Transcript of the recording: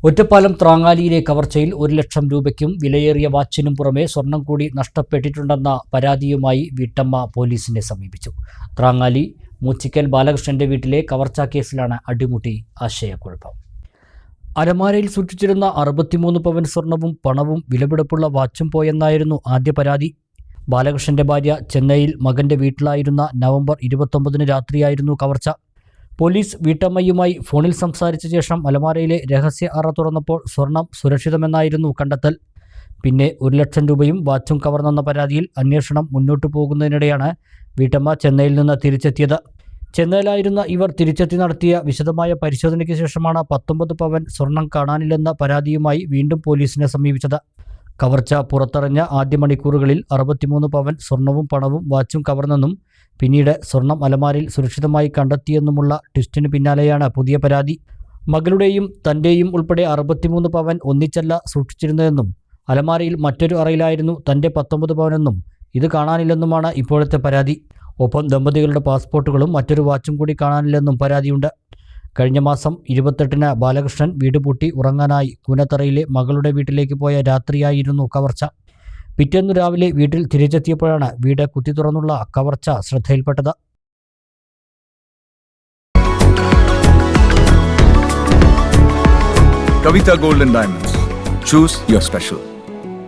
ഒറ്റപ്പാലം ത്രാങ്ങാലിയിലെ കവർച്ചയിൽ 1 ലക്ഷം രൂപയ്ക്കും വിലയേറിയ വാച്ചിനും പുറമെ സ്വർണം കൂടി നഷ്ടപ്പെട്ടിട്ടുണ്ടെന്ന പരാതിയുമായി വീട്ടമ്മ പോലീസിനെ സമീപിച്ചു. ത്രാങ്ങാലി മൂച്ചിക്കൽ ബാലകൃഷ്ണന്റെ വീട്ടിലെ കവർച്ചാ കേസിലാണ് അടിമുടി ആശയക്കുഴപ്പം. അലമാരയിൽ സൂക്ഷിച്ചിരുന്ന 63 പവൻ സ്വർണവും പണവും വിലപിടിപ്പുള്ള വാച്ചും പോയെന്നായിരുന്നു ആദ്യ പരാതി. ബാലകൃഷ്ണന്റെ ഭാര്യ ചെന്നൈയിൽ മകന്റെ വീട്ടിലായിരുന്ന നവംബർ 29 രാത്രിയായിരുന്നു കവർച്ച. പോലീസ് വീട്ടമ്മയുമായി ഫോണിൽ സംസാരിച്ച ശേഷം അലമാരയിലെ രഹസ്യ അറ തുറന്നപ്പോൾ സ്വർണം സുരക്ഷിതമെന്നായിരുന്നു കണ്ടെത്തൽ. പിന്നെ 1 ലക്ഷം രൂപയും വാച്ചും കവർന്നെന്ന പരാതിയിൽ അന്വേഷണം മുന്നോട്ടു പോകുന്നതിനിടെയാണ് വീട്ടമ്മ ചെന്നൈയിൽ നിന്ന് തിരിച്ചെത്തിയത്. ചെന്നൈയിലായിരുന്ന ഇവർ തിരിച്ചെത്തി നടത്തിയ വിശദമായ പരിശോധനയ്ക്ക് ശേഷമാണ് 19 പവൻ സ്വർണം കാണാനില്ലെന്ന പരാതിയുമായി വീണ്ടും പോലീസിനെ സമീപിച്ചത്. കവർച്ച പുറത്തറിഞ്ഞ ആദ്യ മണിക്കൂറുകളിൽ 63 പവൻ സ്വർണവും പണവും വാച്ചും കവർന്നെന്നും പിന്നീട് സ്വർണം അലമാരയിൽ സുരക്ഷിതമായി കണ്ടെത്തിയെന്നുമുള്ള ട്വിസ്റ്റിന് പിന്നാലെയാണ് പുതിയ പരാതി. മകളുടെയും തൻ്റെയും ഉൾപ്പെടെ 63 പവൻ ഒന്നിച്ചല്ല സൂക്ഷിച്ചിരുന്നതെന്നും അലമാരയിൽ മറ്റൊരു അറയിലായിരുന്നു തൻ്റെ 19 പവനെന്നും ഇത് കാണാനില്ലെന്നുമാണ് ഇപ്പോഴത്തെ പരാതി. ഒപ്പം ദമ്പതികളുടെ പാസ്പോർട്ടുകളും മറ്റൊരു വാച്ചും കൂടി കാണാനില്ലെന്നും പരാതിയുണ്ട്. കഴിഞ്ഞ മാസം 28-ന് ബാലകൃഷ്ണൻ വീട് പൂട്ടി ഉറങ്ങാനായി കൂനത്തറയിലെ മകളുടെ വീട്ടിലേക്ക് പോയ രാത്രിയായിരുന്നു കവർച്ച. പിറ്റേന്നു രാവിലെ വീട്ടിൽ തിരിച്ചെത്തിയപ്പോഴാണ് വീട് കുത്തി തുറന്നുള്ള കവർച്ച ശ്രദ്ധയിൽപ്പെട്ടത്. Kavita Gold and Diamonds. Choose your special.